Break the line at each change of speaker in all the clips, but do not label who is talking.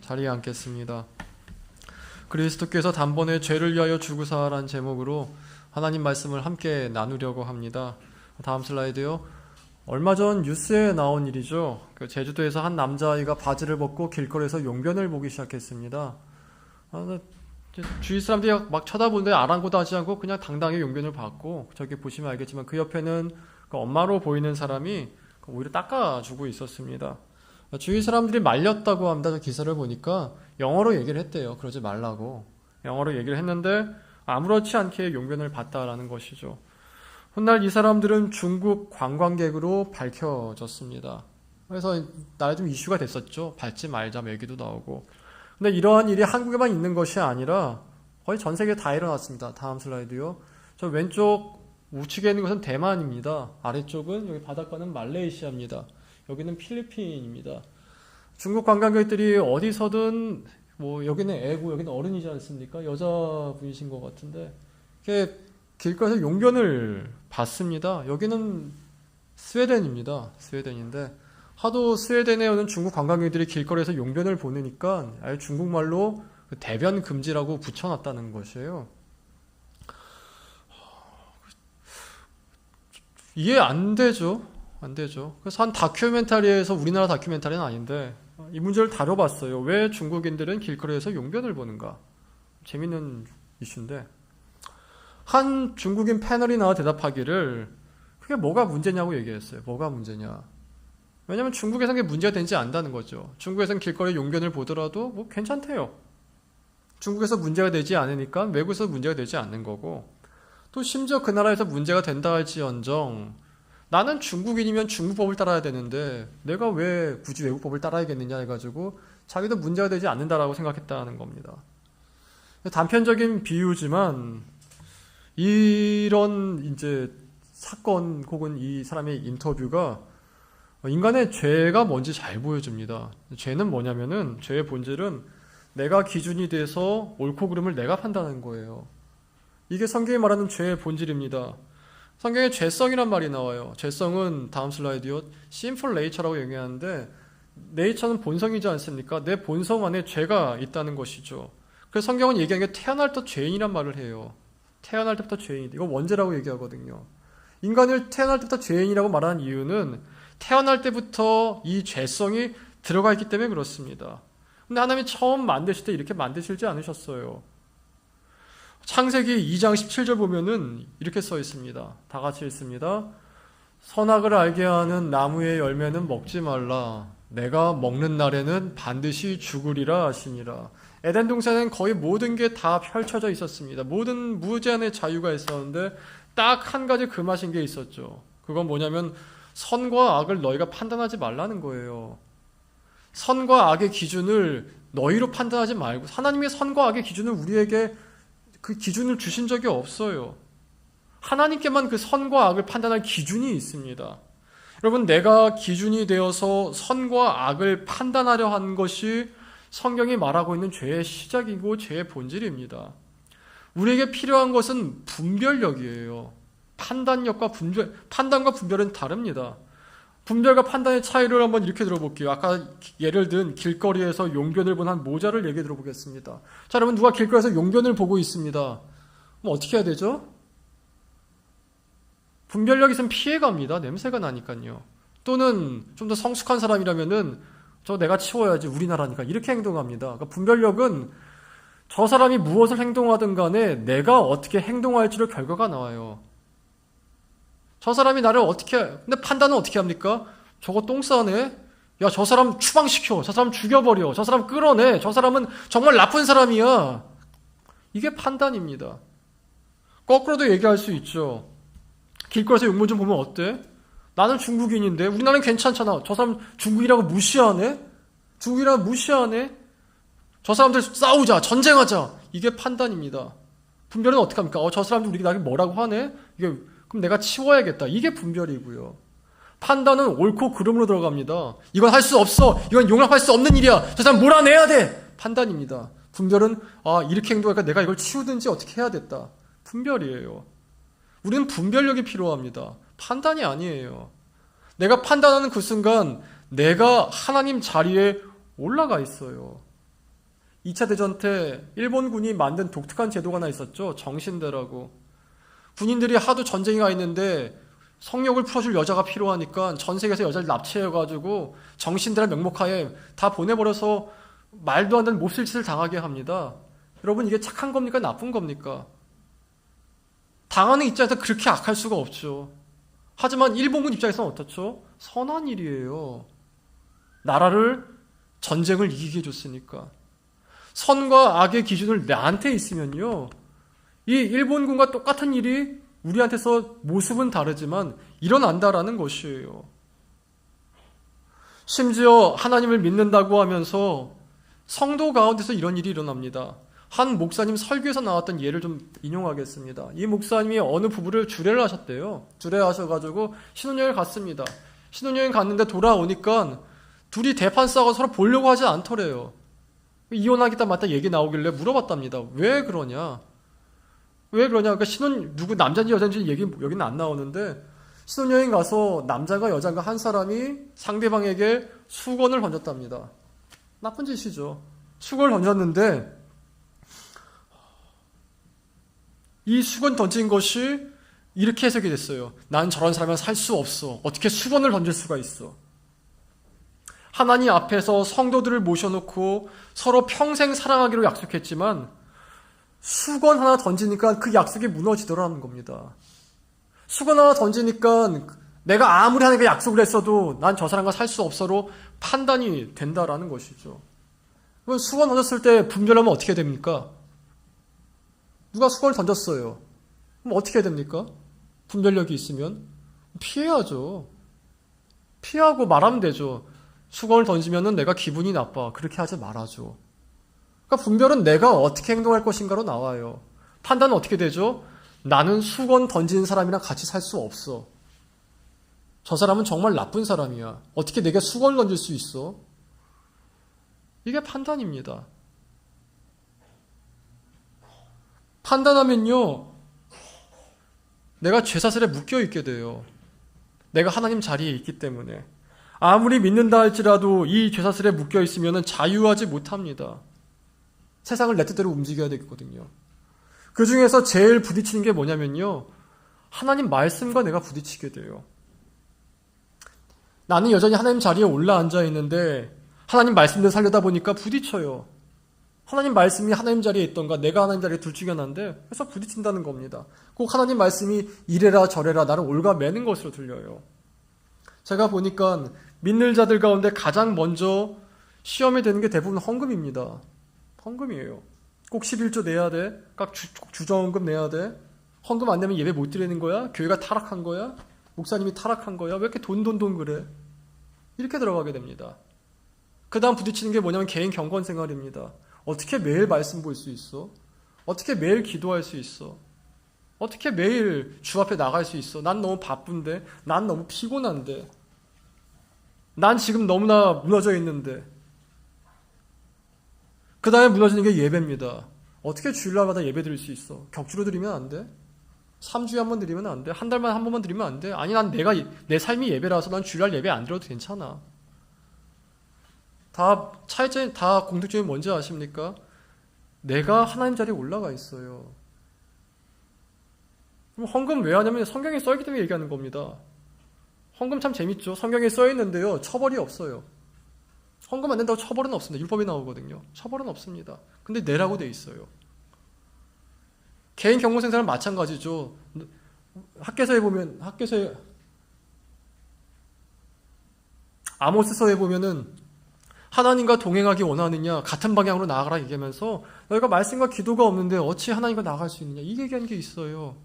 자리에 앉겠습니다. 그리스도께서 단번에 죄를 위하여 죽으사라는 제목으로 하나님 말씀을 함께 나누려고 합니다. 다음 슬라이드요. 얼마 전 뉴스에 나온 일이죠. 제주도에서 한 남자아이가 바지를 벗고 길거리에서 용변을 보기 시작했습니다. 주위 사람들이 막 쳐다보는데 아랑곳하지 않고 그냥 당당히 용변을 봤고, 저기 보시면 알겠지만 그 옆에는 그 엄마로 보이는 사람이 오히려 닦아주고 있었습니다. 주위 사람들이 말렸다고 합니다. 저 기사를 보니까 영어로 얘기를 했대요. 그러지 말라고. 영어로 얘기를 했는데 아무렇지 않게 용변을 봤다라는 것이죠. 훗날 이 사람들은 중국 관광객으로 밝혀졌습니다. 그래서 나에 좀 이슈가 됐었죠. 밟지 말자 얘기도 나오고. 근데 이러한 일이 한국에만 있는 것이 아니라 거의 전 세계에 다 일어났습니다. 다음 슬라이드요. 저 왼쪽 우측에 있는 것은 대만입니다. 아래쪽은 여기 바닷가는 말레이시아입니다. 여기는 필리핀입니다. 중국 관광객들이 어디서든 여기는 애고 여기는 어른이지 않습니까? 여자분이신 것 같은데 이렇게 길거리에서 용변을 봤습니다. 여기는 스웨덴입니다. 스웨덴인데 하도 스웨덴에 오는 중국 관광객들이 길거리에서 용변을 보내니까 아예 중국말로 대변 금지라고 붙여놨다는 것이에요. 이해 안 되죠. 안 되죠. 그래서 한 다큐멘터리에서, 우리나라 다큐멘터리는 아닌데 이 문제를 다뤄봤어요. 왜 중국인들은 길거리에서 용변을 보는가? 재밌는 이슈인데 한 중국인 패널이 나와 대답하기를 그게 뭐가 문제냐고 얘기했어요. 뭐가 문제냐? 왜냐하면 중국에서는 그게 문제가 되지 않는다는 거죠. 중국에서는 길거리에 용변을 보더라도 괜찮대요. 중국에서 문제가 되지 않으니까 외국에서 문제가 되지 않는 거고, 또 심지어 그 나라에서 문제가 된다 할지언정 나는 중국인이면 중국법을 따라야 되는데 내가 왜 굳이 외국법을 따라야겠느냐 해가지고 자기도 문제가 되지 않는다라고 생각했다는 겁니다. 단편적인 비유지만 이런 이제 사건 혹은 이 사람의 인터뷰가 인간의 죄가 뭔지 잘 보여줍니다. 죄는 뭐냐면은 죄의 본질은 내가 기준이 돼서 옳고 그름을 내가 판단하는 거예요. 이게 성경이 말하는 죄의 본질입니다. 성경에 죄성이란 말이 나와요. 죄성은 다음 슬라이드요. sinful nature라고 얘기하는데 네이처는 본성이지 않습니까? 내 본성 안에 죄가 있다는 것이죠. 그래서 성경은 얘기하는 게 태어날 때 죄인이란 말을 해요. 태어날 때부터 죄인. 이거 원죄라고 얘기하거든요. 인간을 태어날 때부터 죄인이라고 말하는 이유는 태어날 때부터 이 죄성이 들어가 있기 때문에 그렇습니다. 근데 하나님이 처음 만드실 때 이렇게 만드시지 않으셨어요. 창세기 2장 17절 보면은 이렇게 써 있습니다. 다 같이 읽습니다. 선악을 알게 하는 나무의 열매는 먹지 말라. 내가 먹는 날에는 반드시 죽으리라 하시니라. 에덴 동산에는 거의 모든 게 다 펼쳐져 있었습니다. 모든 무제한의 자유가 있었는데 딱 한 가지 금하신 게 있었죠. 그건 뭐냐면 선과 악을 너희가 판단하지 말라는 거예요. 선과 악의 기준을 너희로 판단하지 말고, 하나님의 선과 악의 기준을 우리에게 그 기준을 주신 적이 없어요. 하나님께만 그 선과 악을 판단할 기준이 있습니다. 여러분, 내가 기준이 되어서 선과 악을 판단하려 한 것이 성경이 말하고 있는 죄의 시작이고 죄의 본질입니다. 우리에게 필요한 것은 분별력이에요. 판단과 분별은 다릅니다. 분별과 판단의 차이를 한번 이렇게 들어볼게요. 아까 예를 든 길거리에서 용변을 본 한 모자를 얘기 들어보겠습니다. 자, 여러분, 누가 길거리에서 용변을 보고 있습니다. 그럼 어떻게 해야 되죠? 분별력이 있으면 피해갑니다. 냄새가 나니까요. 또는 좀 더 성숙한 사람이라면은 저 내가 치워야지, 우리나라니까, 이렇게 행동합니다. 그러니까 분별력은 저 사람이 무엇을 행동하든 간에 내가 어떻게 행동할지로 결과가 나와요. 저 사람이 나를 근데 판단은 어떻게 합니까? 저거 똥 싸네? 야, 저 사람 추방시켜. 저 사람 죽여버려. 저 사람 끌어내. 저 사람은 정말 나쁜 사람이야. 이게 판단입니다. 거꾸로도 얘기할 수 있죠. 길거리에서 용문 좀 보면 어때? 나는 중국인인데 우리나라는 괜찮잖아. 저 사람 중국이라고 무시하네? 중국이라고 무시하네? 저 사람들 싸우자. 전쟁하자. 이게 판단입니다. 분별은 어떻게 합니까? 저 사람들 우리 나에게 뭐라고 하네? 그럼 내가 치워야겠다. 이게 분별이고요. 판단은 옳고 그름으로 들어갑니다. 이건 할 수 없어. 이건 용납할 수 없는 일이야. 저 사람 몰아내야 돼. 판단입니다. 분별은 이렇게 행동하니까 내가 이걸 치우든지 어떻게 해야겠다. 분별이에요. 우리는 분별력이 필요합니다. 판단이 아니에요. 내가 판단하는 그 순간 내가 하나님 자리에 올라가 있어요. 2차 대전 때 일본군이 만든 독특한 제도가 하나 있었죠. 정신대라고. 군인들이 하도 전쟁이 가 있는데 성욕을 풀어줄 여자가 필요하니까 전 세계에서 여자를 납치해가지고 정신대란 명목하에 다 보내버려서 말도 안 되는 몹쓸 짓을 당하게 합니다. 여러분, 이게 착한 겁니까? 나쁜 겁니까? 당하는 입장에서 그렇게 악할 수가 없죠. 하지만 일본군 입장에서는 어떻죠? 선한 일이에요. 나라를 전쟁을 이기게 해줬으니까. 선과 악의 기준을 나한테 있으면요, 이 일본군과 똑같은 일이 우리한테서 모습은 다르지만 일어난다라는 것이에요. 심지어 하나님을 믿는다고 하면서 성도 가운데서 이런 일이 일어납니다. 한 목사님 설교에서 나왔던 예를 좀 인용하겠습니다. 이 목사님이 어느 부부를 주례를 하셨대요. 주례하셔가지고 신혼여행을 갔습니다. 신혼여행 갔는데 돌아오니까 둘이 대판 싸고 서로 보려고 하지 않더래요. 이혼하겠다 맞다 얘기 나오길래 물어봤답니다. 왜 그러냐? 왜 그러냐? 그러니까 누구 남자인지 여자인지 얘기 여기는 안 나오는데, 신혼여행 가서 남자가 여자가 한 사람이 상대방에게 수건을 던졌답니다. 나쁜 짓이죠. 수건을 던졌는데 이 수건 던진 것이 이렇게 해석이 됐어요. 난 저런 사람이랑 살 수 없어. 어떻게 수건을 던질 수가 있어? 하나님 앞에서 성도들을 모셔놓고 서로 평생 사랑하기로 약속했지만 수건 하나 던지니까 그 약속이 무너지더라는 겁니다. 수건 하나 던지니까 내가 아무리 하나님께 약속을 했어도 난 저 사람과 살 수 없어로 판단이 된다라는 것이죠. 그럼 수건 던졌을 때 분별하면 어떻게 됩니까? 누가 수건을 던졌어요. 그럼 어떻게 됩니까? 분별력이 있으면 피해야죠. 피하고 말하면 되죠. 수건을 던지면은 내가 기분이 나빠. 그렇게 하지 말아줘. 그러니까 분별은 내가 어떻게 행동할 것인가로 나와요. 판단은 어떻게 되죠? 나는 수건 던지는 사람이랑 같이 살 수 없어. 저 사람은 정말 나쁜 사람이야. 어떻게 내게 수건을 던질 수 있어? 이게 판단입니다. 판단하면요, 내가 죄사슬에 묶여있게 돼요. 내가 하나님 자리에 있기 때문에. 아무리 믿는다 할지라도 이 죄사슬에 묶여있으면 자유하지 못합니다. 세상을 내 뜻대로 움직여야 되거든요. 그 중에서 제일 부딪히는 게 뭐냐면요, 하나님 말씀과 내가 부딪히게 돼요. 나는 여전히 하나님 자리에 올라앉아 있는데 하나님 말씀대로 살려다 보니까 부딪혀요. 하나님 말씀이 하나님 자리에 있던가 내가 하나님 자리에 둘 중에 하나인데, 그래서 부딪힌다는 겁니다. 꼭 하나님 말씀이 이래라 저래라 나를 올가매는 것으로 들려요. 제가 보니까 믿는 자들 가운데 가장 먼저 시험에 되는 게 대부분 헌금입니다. 헌금이에요. 꼭 11조 내야 돼. 꼭 주정헌금 내야 돼. 헌금 안 내면 예배 못 드리는 거야? 교회가 타락한 거야? 목사님이 타락한 거야? 왜 이렇게 돈 그래? 이렇게 들어가게 됩니다. 그 다음 부딪히는 게 뭐냐면 개인 경건 생활입니다. 어떻게 매일 말씀 볼 수 있어? 어떻게 매일 기도할 수 있어? 어떻게 매일 주 앞에 나갈 수 있어? 난 너무 바쁜데, 난 너무 피곤한데, 난 지금 너무나 무너져 있는데. 그 다음에 무너지는 게 예배입니다. 어떻게 주일날마다 예배 드릴 수 있어? 격주로 드리면 안 돼? 3주에 한 번 드리면 안 돼? 한 달만 한 번만 드리면 안 돼? 아니, 내 삶이 예배라서 난 주일날 예배 안 드려도 괜찮아. 다 공통점이 뭔지 아십니까? 내가 하나님 자리에 올라가 있어요. 그럼 헌금 왜 하냐면 성경에 써있기 때문에 얘기하는 겁니다. 헌금 참 재밌죠. 성경에 써있는데요, 처벌이 없어요. 헌금 안 된다고 처벌은 없습니다. 율법이 나오거든요. 처벌은 없습니다. 근데 내라고 돼 있어요. 개인 경고 생활은 마찬가지죠. 학개서에 보면, 아모스서에 보면은 하나님과 동행하기 원하느냐, 같은 방향으로 나아가라 얘기하면서 너희가 말씀과 기도가 없는데 어찌 하나님과 나아갈 수 있느냐, 이 얘기하는 게 있어요.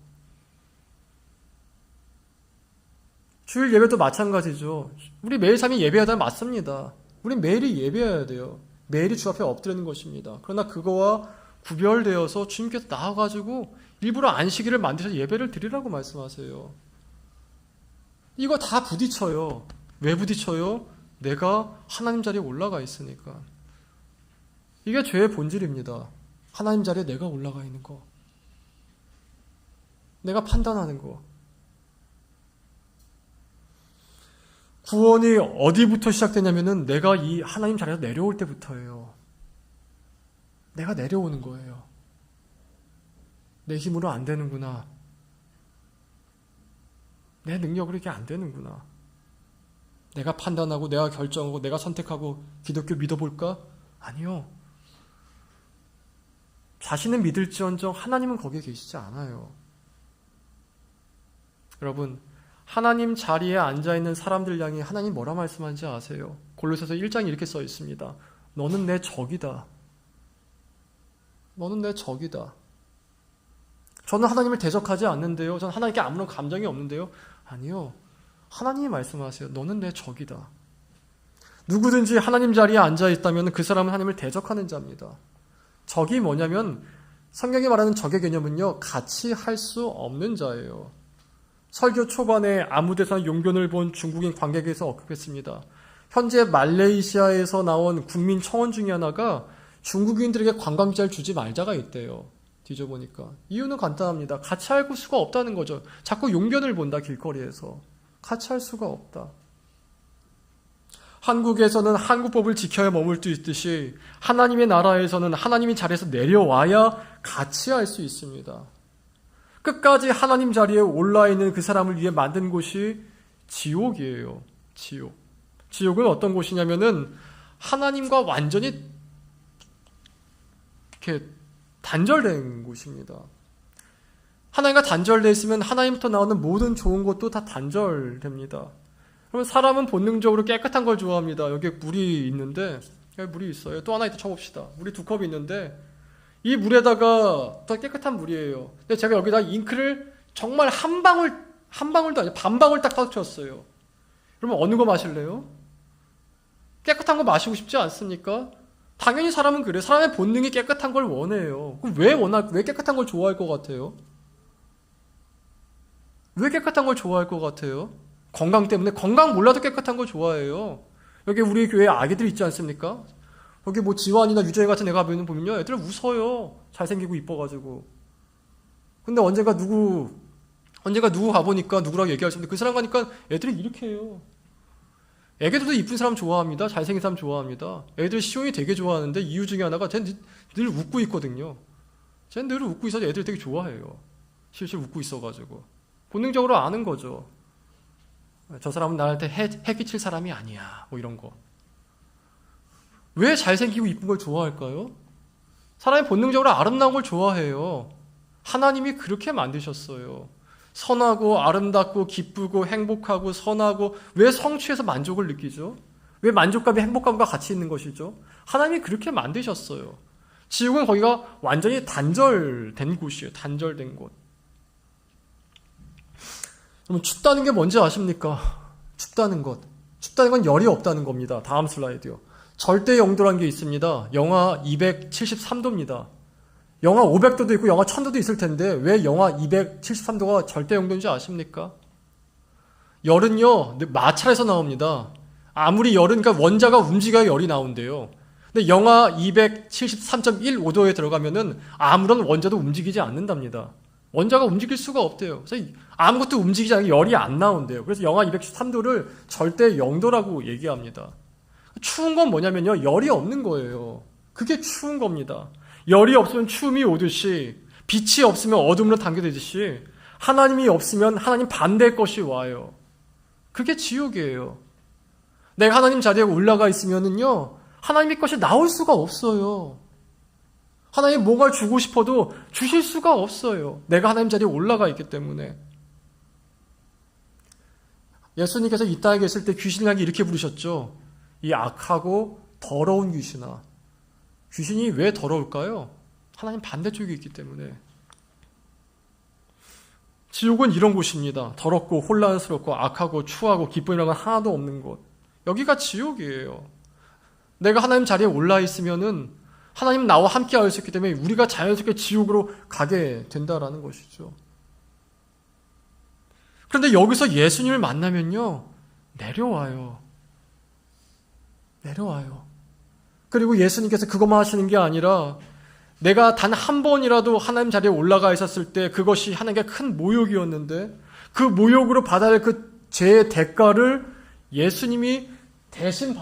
주일 예배도 마찬가지죠. 우리 매일 삶이 예배해야 되는 맞습니다. 우리 매일이 예배해야 돼요. 매일이 주 앞에 엎드리는 것입니다. 그러나 그거와 구별되어서 주님께서 나와가지고 일부러 안식일을 만드셔서 예배를 드리라고 말씀하세요. 이거 다 부딪혀요. 왜 부딪혀요? 내가 하나님 자리에 올라가 있으니까. 이게 죄의 본질입니다. 하나님 자리에 내가 올라가 있는 거. 내가 판단하는 거. 구원이 어디부터 시작되냐면은 내가 이 하나님 자리에서 내려올 때부터예요. 내가 내려오는 거예요. 내 힘으로 안 되는구나. 내 능력으로 이게 안 되는구나. 내가 판단하고 내가 결정하고 내가 선택하고 기독교 믿어볼까? 아니요. 자신은 믿을지언정 하나님은 거기에 계시지 않아요. 여러분, 하나님 자리에 앉아있는 사람들 향해 하나님 뭐라 말씀하는지 아세요? 골로새서 1장에 이렇게 써 있습니다. 너는 내 적이다. 너는 내 적이다. 저는 하나님을 대적하지 않는데요. 저는 하나님께 아무런 감정이 없는데요. 아니요. 하나님이 말씀하세요. 너는 내 적이다. 누구든지 하나님 자리에 앉아있다면 그 사람은 하나님을 대적하는 자입니다. 적이 뭐냐면 성경이 말하는 적의 개념은요. 같이 할 수 없는 자예요. 설교 초반에 아무 데서나 용변을 본 중국인 관객에서 언급했습니다. 현재 말레이시아에서 나온 국민 청원 중에 하나가 중국인들에게 관광비자를 주지 말자가 있대요. 뒤져보니까. 이유는 간단합니다. 같이 할 수가 없다는 거죠. 자꾸 용변을 본다, 길거리에서. 같이 할 수가 없다. 한국에서는 한국법을 지켜야 머물 수 있듯이 하나님의 나라에서는 하나님의 자리에서 내려와야 같이 할 수 있습니다. 끝까지 하나님 자리에 올라있는 그 사람을 위해 만든 곳이 지옥이에요. 지옥. 지옥은 어떤 곳이냐면은 하나님과 완전히 이렇게 단절된 곳입니다. 하나님과 단절되어 있으면 하나님부터 나오는 모든 좋은 것도 다 단절됩니다. 그러면 사람은 본능적으로 깨끗한 걸 좋아합니다. 여기에 물이 있는데, 여기 물이 있어요. 또 하나 이따 쳐봅시다. 물이 2컵이 있는데, 이 물에다가 더 깨끗한 물이에요. 근데 제가 여기다 잉크를 정말 한 방울도 아니고 반 방울 딱 터뜨렸어요. 그러면 어느 거 마실래요? 깨끗한 거 마시고 싶지 않습니까? 당연히 사람은 그래요. 사람의 본능이 깨끗한 걸 원해요. 그럼 왜 깨끗한 걸 좋아할 것 같아요? 왜 깨끗한 걸 좋아할 것 같아요? 건강 때문에. 건강 몰라도 깨끗한 걸 좋아해요. 여기 우리 교회에 아기들 있지 않습니까? 여기 뭐 지환이나 유정이 같은 애가 보면요, 애들 웃어요. 잘생기고 이뻐가지고. 근데 언젠가 누구 가보니까 누구랑 얘기할 수 있는데 그 사람 가니까 애들이 이렇게 해요. 애기들도 이쁜 사람 좋아합니다. 잘생긴 사람 좋아합니다. 애들 시온이 되게 좋아하는데 이유 중에 하나가 쟤는 늘 웃고 있거든요. 쟤는 늘 웃고 있어서 애들 되게 좋아해요. 실실 웃고 있어가지고. 본능적으로 아는 거죠. 저 사람은 나한테 해 끼칠 사람이 아니야. 뭐 이런 거. 왜 잘생기고 이쁜 걸 좋아할까요? 사람이 본능적으로 아름다운 걸 좋아해요. 하나님이 그렇게 만드셨어요. 선하고 아름답고 기쁘고 행복하고 선하고. 왜 성취해서 만족을 느끼죠? 왜 만족감이 행복감과 같이 있는 것이죠? 하나님이 그렇게 만드셨어요. 지옥은 거기가 완전히 단절된 곳이에요. 단절된 곳. 그러면 춥다는 게 뭔지 아십니까? 춥다는 것. 춥다는 건 열이 없다는 겁니다. 다음 슬라이드요. 절대 영도라는 게 있습니다. 영하 273도입니다. 영하 500도도 있고 영하 1000도도 있을 텐데 왜 영하 273도가 절대 영도인지 아십니까? 열은요, 마찰에서 나옵니다. 아무리 열은, 그러니까 원자가 움직여야 열이 나온대요. 근데 영하 273.15도에 들어가면은 아무런 원자도 움직이지 않는답니다. 원자가 움직일 수가 없대요. 그래서 아무것도 움직이지 않게 열이 안 나온대요. 그래서 영하 213도를 절대 영도라고 얘기합니다. 추운 건 뭐냐면요, 열이 없는 거예요. 그게 추운 겁니다. 열이 없으면 추움이 오듯이, 빛이 없으면 어둠으로 당겨지듯이, 하나님이 없으면 하나님 반대의 것이 와요. 그게 지옥이에요. 내가 하나님 자리에 올라가 있으면은요, 하나님의 것이 나올 수가 없어요. 하나님 뭔가를 주고 싶어도 주실 수가 없어요. 내가 하나님 자리에 올라가 있기 때문에. 예수님께서 이 땅에 계실 때 귀신을 향해 이렇게 부르셨죠. 이 악하고 더러운 귀신아. 귀신이 왜 더러울까요? 하나님 반대쪽에 있기 때문에. 지옥은 이런 곳입니다. 더럽고 혼란스럽고 악하고 추하고 기쁨이라는 건 하나도 없는 곳. 여기가 지옥이에요. 내가 하나님 자리에 올라 있으면은 하나님 나와 함께 할 수 있기 때문에 우리가 자연스럽게 지옥으로 가게 된다라는 것이죠. 그런데 여기서 예수님을 만나면요, 내려와요. 그리고 예수님께서 그것만 하시는 게 아니라 내가 단 한 번이라도 하나님 자리에 올라가 있었을 때 그것이 하나님께 큰 모욕이었는데 그 모욕으로 받아야 할 그 죄의 대가를 예수님이 대신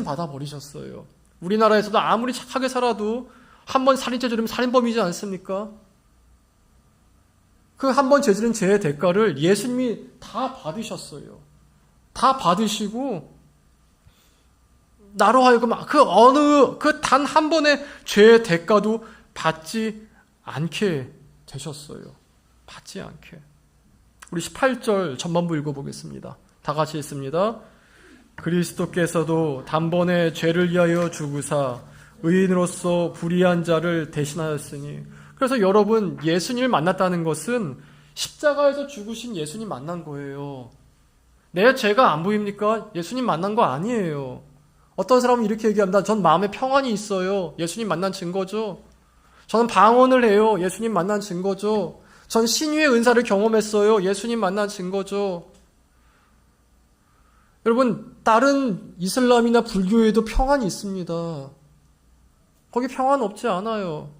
받아버리셨어요. 우리나라에서도 아무리 착하게 살아도 한 번 살인 저지르면 살인범이지 않습니까? 그 한 번 저지른 죄의 대가를 예수님이 다 받으셨어요. 다 받으시고 나로 하여금 그 단 한 번의 죄의 대가도 받지 않게 되셨어요. 받지 않게. 우리 18절 전반부 읽어보겠습니다. 다 같이 읽습니다. 그리스도께서도 단번에 죄를 위하여 죽으사 의인으로서 불의한 자를 대신하였으니. 그래서 여러분, 예수님을 만났다는 것은 십자가에서 죽으신 예수님 만난 거예요. 내 죄가 안 보입니까? 예수님 만난 거 아니에요. 어떤 사람은 이렇게 얘기합니다. 전 마음에 평안이 있어요. 예수님 만난 증거죠. 저는 방언을 해요. 예수님 만난 증거죠. 전 신유의 은사를 경험했어요. 예수님 만난 증거죠. 여러분, 다른 이슬람이나 불교에도 평안이 있습니다. 거기 평안 없지 않아요.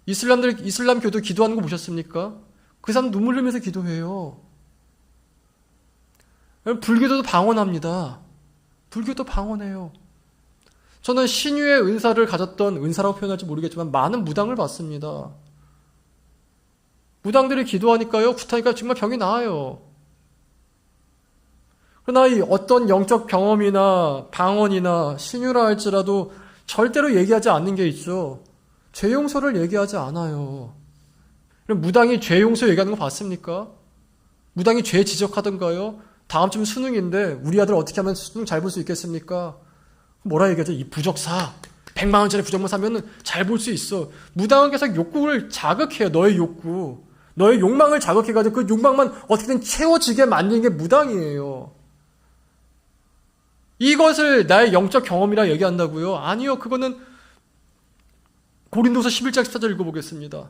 이슬람교도 기도하는 거 보셨습니까? 그 사람 눈물 흘리면서 기도해요. 불교도 방언합니다. 불교도 방언해요. 저는 신유의 은사를 가졌던, 은사라고 표현할지 모르겠지만 많은 무당을 봤습니다. 무당들이 기도하니까요, 굿하니까 정말 병이 나아요. 그러나 이 어떤 영적 경험이나 방언이나 신유라 할지라도 절대로 얘기하지 않는 게 있죠. 죄 용서를 얘기하지 않아요. 무당이 죄 용서 얘기하는 거 봤습니까? 무당이 죄 지적하던가요? 다음 주면 수능인데 우리 아들 어떻게 하면 수능 잘 볼 수 있겠습니까? 뭐라 얘기하죠? 이 부적사. 100만 원짜리 부적만 사면 잘 볼 수 있어. 무당은 계속 욕구를 자극해요. 너의 욕구. 너의 욕망을 자극해가지고 그 욕망만 어떻게든 채워지게 만드는 게 무당이에요. 이것을 나의 영적 경험이라 얘기한다고요? 아니요. 그거는 고린도서 11장 14절 읽어보겠습니다.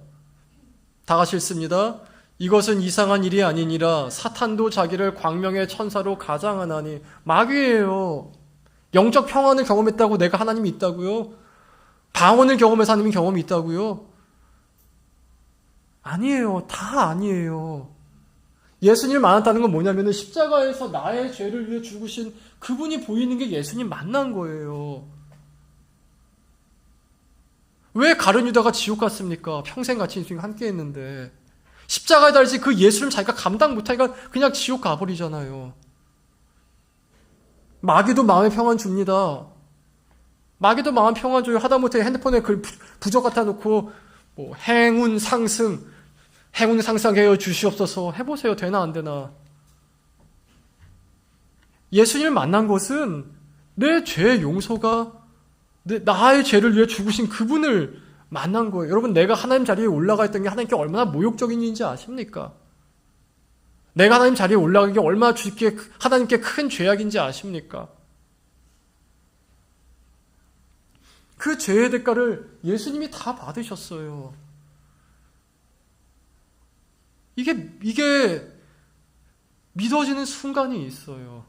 다 같이 읽습니다. 이것은 이상한 일이 아니니라 사탄도 자기를 광명의 천사로 가장하나니. 마귀예요. 영적 평안을 경험했다고 내가 하나님이 있다고요? 방언을 경험해서 하나님이 경험이 있다고요? 아니에요. 다 아니에요. 예수님을 만났다는 건 뭐냐면 십자가에서 나의 죄를 위해 죽으신 그분이 보이는 게 예수님 만난 거예요. 왜 가룟 유다가 지옥 갔습니까? 평생 같이 인생 함께 했는데. 십자가에 달지 그 예수를 자기가 감당 못하니까 그냥 지옥 가버리잖아요. 마귀도 마음의 평안 줍니다. 마귀도 마음 평안 줘요. 하다못해 핸드폰에 글 부적 갖다 놓고 뭐 행운 상승하여 주시옵소서 해보세요. 되나 안 되나. 예수님을 만난 것은 내 죄 용서가 나의 죄를 위해 죽으신 그분을 만난 거예요. 여러분, 내가 하나님 자리에 올라가 있던 게 하나님께 얼마나 모욕적인 일인지 아십니까? 내가 하나님 자리에 올라간 게 얼마나 하나님께 큰 죄악인지 아십니까? 그 죄의 대가를 예수님이 다 받으셨어요. 이게 믿어지는 순간이 있어요.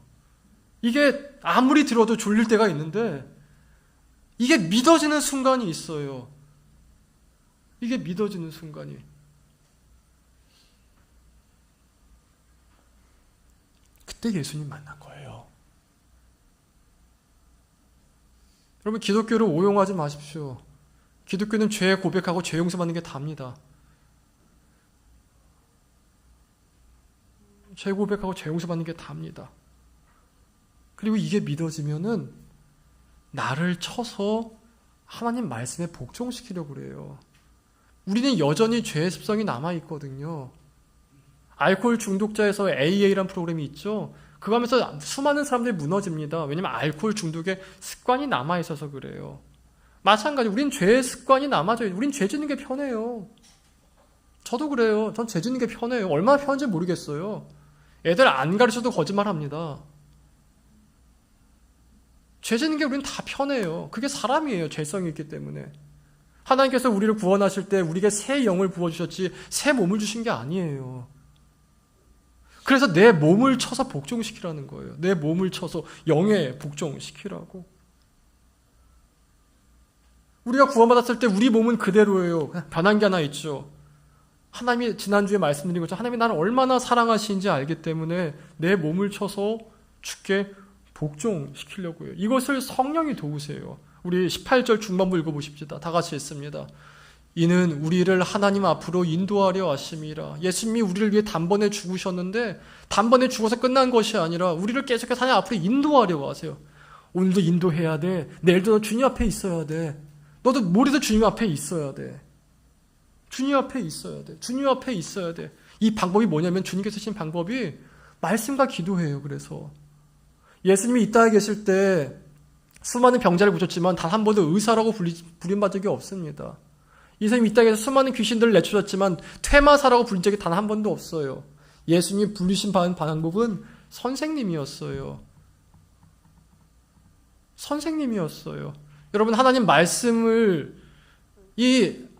이게 아무리 들어도 졸릴 때가 있는데 이게 믿어지는 순간이 있어요. 이게 믿어지는 순간이. 그때 예수님 만난 거예요. 여러분, 기독교를 오용하지 마십시오. 기독교는 죄 고백하고 죄 용서받는 게 답니다. 죄 고백하고 죄 용서받는 게 답니다. 그리고 이게 믿어지면은 나를 쳐서 하나님 말씀에 복종시키려고 그래요. 우리는 여전히 죄의 습성이 남아있거든요. 알코올 중독자에서 AA라는 프로그램이 있죠. 그거 하면서 수많은 사람들이 무너집니다. 왜냐면 알코올 중독의 습관이 남아있어서 그래요. 마찬가지, 우린 죄의 습관이 남아져요. 우린 죄 짓는 게 편해요. 저도 그래요. 전 죄 짓는 게 편해요. 얼마나 편한지 모르겠어요. 애들 안 가르쳐도 거짓말합니다. 죄 짓는 게 우리는 다 편해요. 그게 사람이에요. 죄성이 있기 때문에. 하나님께서 우리를 구원하실 때 우리에게 새 영을 부어주셨지 새 몸을 주신 게 아니에요. 그래서 내 몸을 쳐서 복종시키라는 거예요. 내 몸을 쳐서 영에 복종시키라고. 우리가 구원받았을 때 우리 몸은 그대로예요. 변한 게 하나 있죠. 하나님이 지난주에 말씀드린 것처럼 하나님이 나를 얼마나 사랑하시는지 알기 때문에 내 몸을 쳐서 주께 복종시키려고 해요. 이것을 성령이 도우세요. 우리 18절 중반부 읽어보십시다. 다 같이 읽습니다. 이는 우리를 하나님 앞으로 인도하려 하심이라. 예수님이 우리를 위해 단번에 죽으셨는데 단번에 죽어서 끝난 것이 아니라 우리를 계속해서 하나님 앞으로 인도하려고 하세요. 오늘도 인도해야 돼. 내일도 너 주님 앞에 있어야 돼. 너도 모레도 주님 앞에 있어야 돼. 주님 앞에 있어야 돼. 주님 앞에 있어야 돼. 이 방법이 뭐냐면 주님께서 주신 방법이 말씀과 기도예요. 그래서 예수님이 이 땅에 계실 때 수많은 병자를 고쳤지만 단 한 번도 의사라고 부림받은 적이 없습니다. 예수님이 이 땅에서 수많은 귀신들을 내쫓았지만 퇴마사라고 부른 적이 단 한 번도 없어요. 예수님이 부르신 방법은 선생님이었어요. 선생님이었어요. 여러분, 하나님 말씀을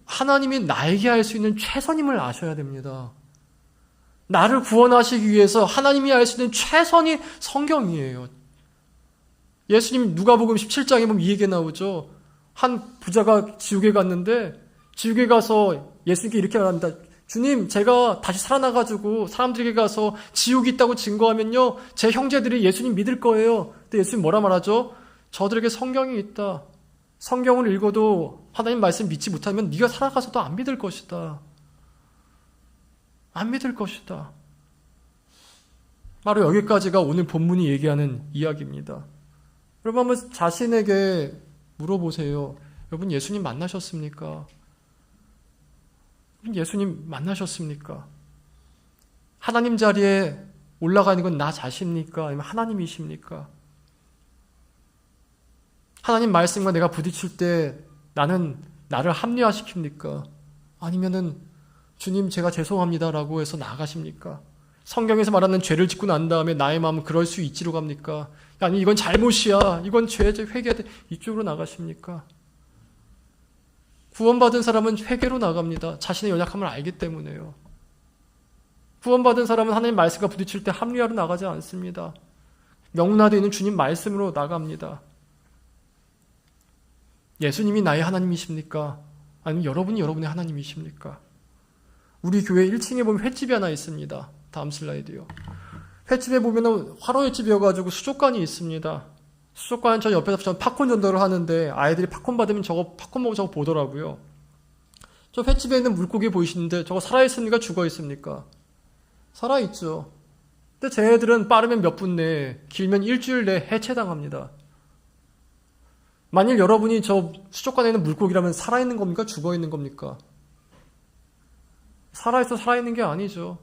하나님이 나에게 할 수 있는 최선임을 아셔야 됩니다. 나를 구원하시기 위해서 하나님이 할 수 있는 최선이 성경이에요. 예수님 누가복음 17장에 보면 이 얘기 나오죠. 한 부자가 지옥에 갔는데 지옥에 가서 예수님께 이렇게 말합니다. 주님, 제가 다시 살아나가지고 사람들에게 가서 지옥이 있다고 증거하면요, 제 형제들이 예수님 믿을 거예요. 근데 예수님 뭐라 말하죠? 저들에게 성경이 있다. 성경을 읽어도 하나님 말씀 믿지 못하면 네가 살아가서도 안 믿을 것이다. 안 믿을 것이다. 바로 여기까지가 오늘 본문이 얘기하는 이야기입니다. 여러분, 한번 자신에게 물어보세요. 여러분, 예수님 만나셨습니까? 예수님 만나셨습니까? 하나님 자리에 올라가는 건 나 자신입니까? 아니면 하나님이십니까? 하나님 말씀과 내가 부딪힐 때 나는 나를 합리화시킵니까? 아니면은 주님, 제가 죄송합니다라고 해서 나아가십니까? 성경에서 말하는 죄를 짓고 난 다음에 나의 마음은 그럴 수 있지로 갑니까? 아니, 이건 잘못이야, 이건 죄, 회개해야 돼, 이쪽으로 나가십니까? 구원받은 사람은 회개로 나갑니다. 자신의 연약함을 알기 때문에요. 구원받은 사람은 하나님 말씀과 부딪힐 때 합리화로 나가지 않습니다. 명문화되어 있는 주님 말씀으로 나갑니다. 예수님이 나의 하나님이십니까? 아니면 여러분이 여러분의 하나님이십니까? 우리 교회 1층에 보면 횟집이 하나 있습니다. 다음 슬라이드요. 횟집에 보면 화로 횟집이어가지고 수족관이 있습니다. 수족관 저 옆에서 전 팝콘 전도를 하는데 아이들이 팝콘 받으면 팝콘 먹고 저거 보더라고요. 저 횟집에 있는 물고기 보이시는데 저거 살아있습니까? 죽어있습니까? 살아있죠. 근데 제 애들은 빠르면 몇 분 내에, 길면 일주일 내에 해체당합니다. 만일 여러분이 저 수족관에 있는 물고기라면 살아있는 겁니까? 죽어있는 겁니까? 살아있어 살아있는 게 아니죠.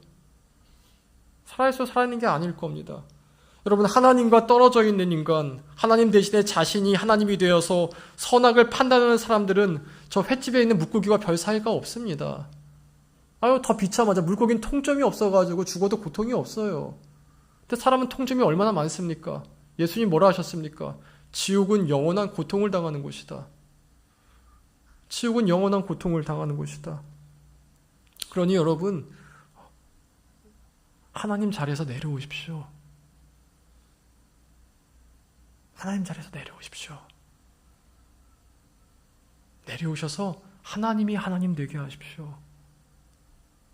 살아있어 살아있는 게 아닐 겁니다. 여러분, 하나님과 떨어져 있는 인간, 하나님 대신에 자신이 하나님이 되어서 선악을 판단하는 사람들은 저 횟집에 있는 물고기와 별 사이가 없습니다. 아유, 더 비참하죠. 물고기는 통점이 없어가지고 죽어도 고통이 없어요. 근데 사람은 통점이 얼마나 많습니까? 예수님 뭐라 하셨습니까? 지옥은 영원한 고통을 당하는 곳이다. 지옥은 영원한 고통을 당하는 곳이다. 그러니 여러분, 하나님 자리에서 내려오십시오. 하나님 자리에서 내려오십시오. 내려오셔서 하나님이 하나님 되게 하십시오.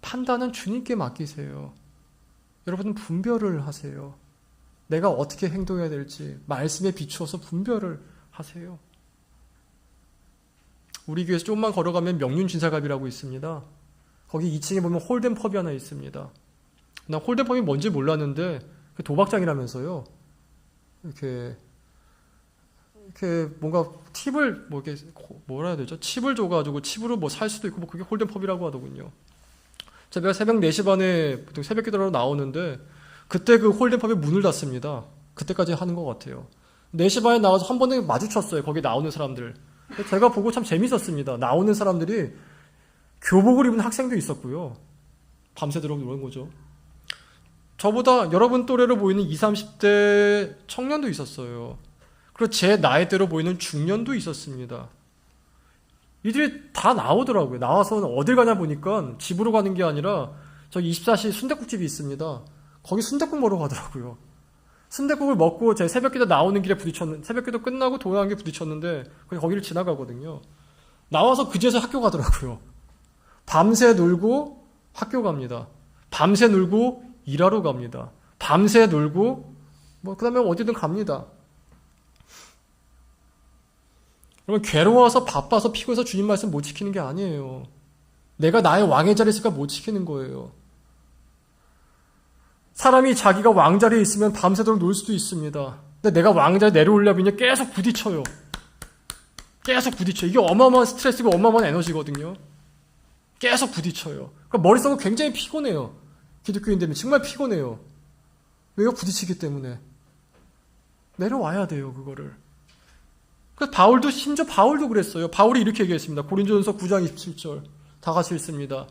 판단은 주님께 맡기세요. 여러분은 분별을 하세요. 내가 어떻게 행동해야 될지 말씀에 비추어서 분별을 하세요. 우리 교회에서 조금만 걸어가면 명륜진사갑이라고 있습니다. 거기 2층에 보면 홀덴펍이 하나 있습니다. 난 홀덴펍이 뭔지 몰랐는데 도박장이라면서요. 이렇게 뭔가 팁을 뭐라 해야 되죠? 칩을 줘가지고 칩으로 뭐 살 수도 있고 그게 홀덴펍이라고 하더군요. 제가 새벽 4시 반에 보통 새벽 기도하러 나오는데 그때 그 홀덴펍이 문을 닫습니다. 그때까지 하는 것 같아요. 4시 반에 나와서 한 번에 마주쳤어요. 거기 나오는 사람들. 제가 보고 참 재밌었습니다. 나오는 사람들이 교복을 입은 학생도 있었고요. 밤새도록 노는 거죠. 저보다 여러분 또래로 보이는 20, 30대 청년도 있었어요. 그리고 제 나이대로 보이는 중년도 있었습니다. 이들이 다 나오더라고요. 나와서 어딜 가냐 보니까 집으로 가는 게 아니라 저 24시 순댓국집이 있습니다. 거기 순댓국 먹으러 가더라고요. 순댓국을 먹고 제 새벽기도 나오는 길에 새벽기도 끝나고 돌아가는 길에 부딪혔는데 거기를 지나가거든요. 나와서 그제서 학교 가더라고요. 밤새 놀고 학교 갑니다. 밤새 놀고 일하러 갑니다. 밤새 놀고 그 다음에 어디든 갑니다. 여러분, 괴로워서 바빠서 피곤해서 주님 말씀 못 지키는 게 아니에요. 내가 나의 왕의 자리에 있으니까 못 지키는 거예요. 사람이 자기가 왕자리에 있으면 밤새도록 놀 수도 있습니다. 근데 내가 왕자리에 내려오려면 계속 부딪혀요. 계속 부딪혀요. 이게 어마어마한 스트레스고 어마어마한 에너지거든요. 계속 부딪혀요. 그러니까 머릿속은 굉장히 피곤해요. 기독교인 되면 정말 피곤해요. 왜요? 부딪히기 때문에. 내려와야 돼요, 그거를. 그래서 심지어 바울도 그랬어요. 바울이 이렇게 얘기했습니다. 고린도전서 9장 27절. 다 같이 읽습니다.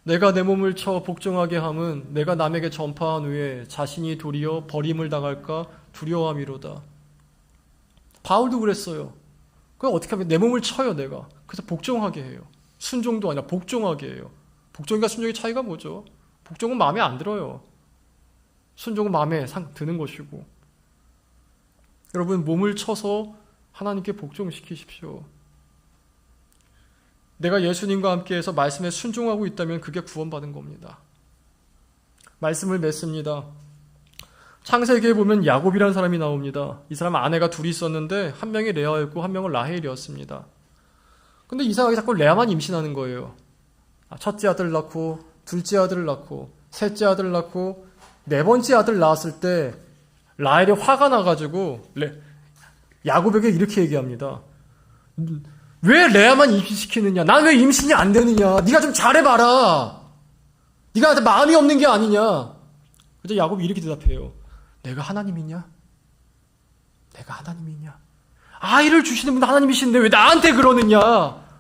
내가 내 몸을 쳐 복종하게 함은 내가 남에게 전파한 후에 자신이 도리어 버림을 당할까 두려워함이로다. 바울도 그랬어요. 그럼 어떻게 하면 내 몸을 쳐요, 내가. 그래서 복종하게 해요. 순종도 아니라 복종하게 해요. 복종과 순종의 차이가 뭐죠? 복종은 마음에 안 들어요. 순종은 마음에 드는 것이고. 여러분, 몸을 쳐서 하나님께 복종시키십시오. 내가 예수님과 함께해서 말씀에 순종하고 있다면 그게 구원받은 겁니다. 말씀을 맺습니다. 창세기에 보면 야곱이라는 사람이 나옵니다. 이 사람은 아내가 둘이 있었는데 한 명이 레아였고 한 명은 라헬이었습니다. 근데 이상하게 자꾸 레아만 임신하는 거예요. 첫째 아들 낳고 둘째 아들을 낳고 셋째 아들을 낳고 네 번째 아들 낳았을 때 라헬이 화가 나가지고 야곱에게 이렇게 얘기합니다. 왜 레아만 임신시키느냐? 난 왜 임신이 안 되느냐? 네가 좀 잘해봐라. 네가 나한테 마음이 없는 게 아니냐? 그래서 야곱이 이렇게 대답해요. 내가 하나님이냐? 내가 하나님이냐? 아이를 주시는 분 하나님이신데 왜 나한테 그러느냐?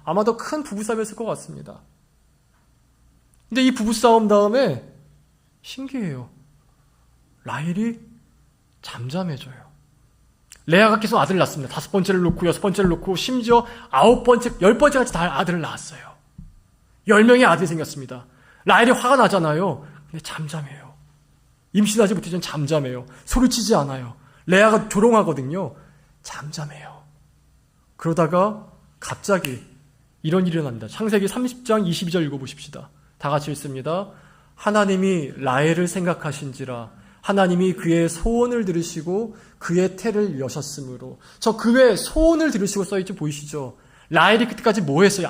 아마도 큰 부부싸움이었을 것 같습니다. 근데 이 부부싸움 다음에 신기해요. 라헬이 잠잠해져요. 레아가 계속 아들을 낳습니다. 5번째를 놓고 6번째를 놓고 심지어 9번째, 10번째까지 다 아들을 낳았어요. 10명의 아들이 생겼습니다. 라헬이 화가 나잖아요. 근데 잠잠해요. 임신하지 못해서 잠잠해요. 소리치지 않아요. 레아가 조롱하거든요. 잠잠해요. 그러다가 갑자기 이런 일이 일어납니다. 창세기 30장 22절 읽어보십시다. 다 같이 읽습니다. 하나님이 라헬을 생각하신지라 하나님이 그의 소원을 들으시고 그의 태를 여셨으므로. 저 그의 소원을 들으시고 써있지 보이시죠? 라헬이 그때까지 뭐 했어요?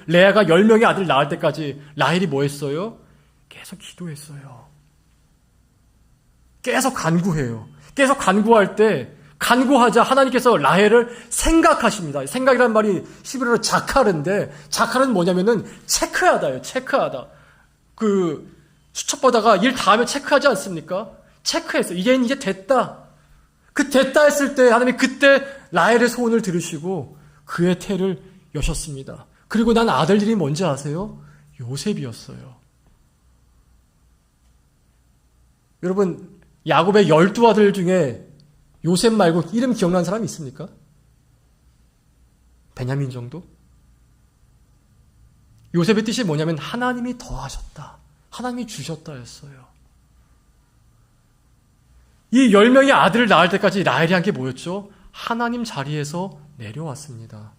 레아가 10명의 아들을 낳을 때까지 라헬이 뭐 했어요? 계속 기도했어요. 계속 간구해요. 계속 간구할 때 간구하자 하나님께서 라헬을 생각하십니다. 생각이란 말이 히브리어로 자카르인데 자카르는 뭐냐면은 체크하다예요. 체크하다. 그 수첩보다가 일 다 하면 체크하지 않습니까? 체크했어. 이제 됐다. 그 됐다 했을 때 하나님이 그때 라헬의 소원을 들으시고 그의 태를 여셨습니다. 그리고 난 아들들이 뭔지 아세요? 요셉이었어요. 여러분, 야곱의 12아들 중에 요셉 말고 이름 기억나는 사람이 있습니까? 베냐민 정도? 요셉의 뜻이 뭐냐면 하나님이 더하셨다. 하나님이 주셨다였어요. 이 10명의 아들을 낳을 때까지 라헬이 한 게 뭐였죠? 하나님 자리에서 내려왔습니다.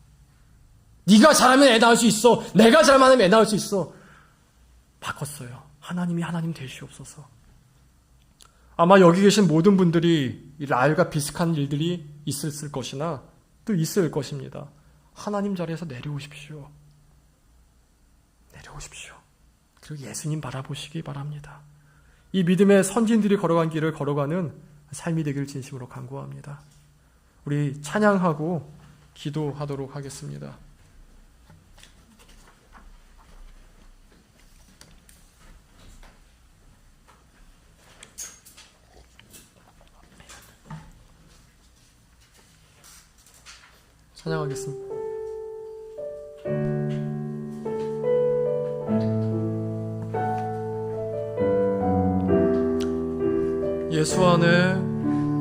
네가 잘하면 애 낳을 수 있어. 내가 잘하면 애 낳을 수 있어. 바꿨어요. 하나님이 하나님 되시옵소서. 아마 여기 계신 모든 분들이 이 라헬과 비슷한 일들이 있었을 것이나 또 있을 것입니다. 하나님 자리에서 내려오십시오. 내려오십시오. 그리고 예수님 바라보시기 바랍니다. 이 믿음의 선진들이 걸어간 길을 걸어가는 삶이 되기를 진심으로 간구합니다. 우리 찬양하고 기도하도록 하겠습니다. 찬양하겠습니다.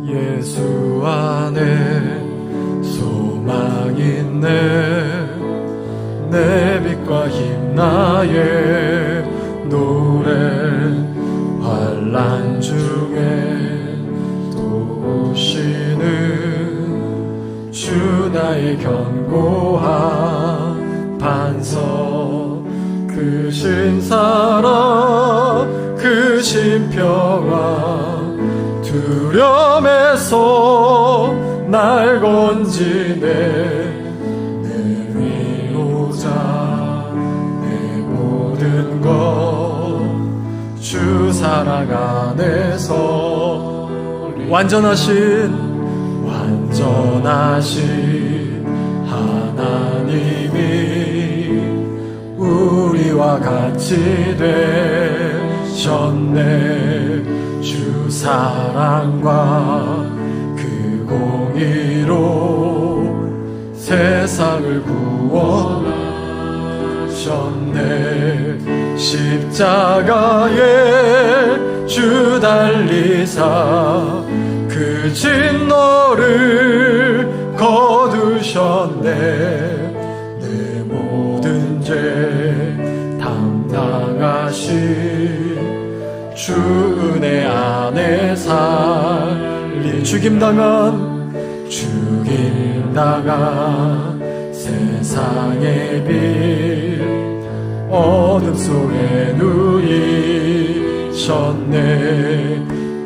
예수 안에 소망 있네. 내 빛과 힘 나의 노래 환난 중에 도우시는 주 나의 견고한 반석. 그 신사랑 그 신평화 두려움에서 날 건지네. 사랑 안에서 완전하신 하나님이 우리와 같이 되셨네. 주 사랑과 그 공의로 세상을 구원하셨네. 십자가에 주 달리사 그 진노를 거두셨네. 내 모든 죄 담당하신 주 은혜 안에 살리 죽임당한 세상의 빛 어둠 속에 누이셨네.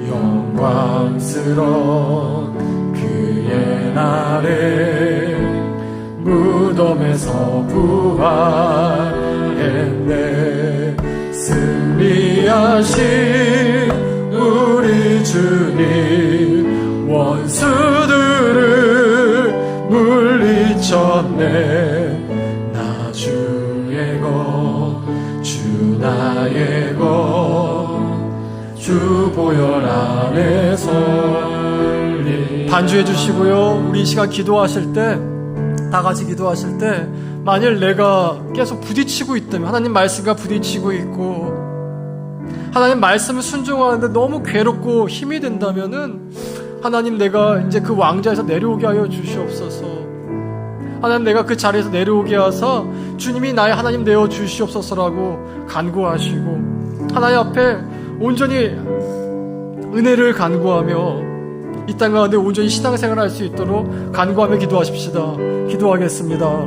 영광스러운 그의 날에 무덤에서 부활했네. 승리하신 우리 주님 원수들을 물리쳤네. 나 주의 것 주 나의 것 주 보혈 안에 설리. 반주해 주시고요. 우리 이 시간 기도하실 때, 다 같이 기도하실 때, 만일 내가 계속 부딪히고 있다면, 하나님 말씀과 부딪히고 있고 하나님 말씀을 순종하는데 너무 괴롭고 힘이 든다면은, 하나님 내가 이제 그 왕좌에서 내려오게 하여 주시옵소서. 하나님 내가 그 자리에서 내려오게 하사 주님이 나의 하나님 되어 주시옵소서라고 간구하시고, 하나님 앞에 온전히 은혜를 간구하며 이 땅 가운데 온전히 신앙생활을 할 수 있도록 간구하며 기도하십시다. 기도하겠습니다.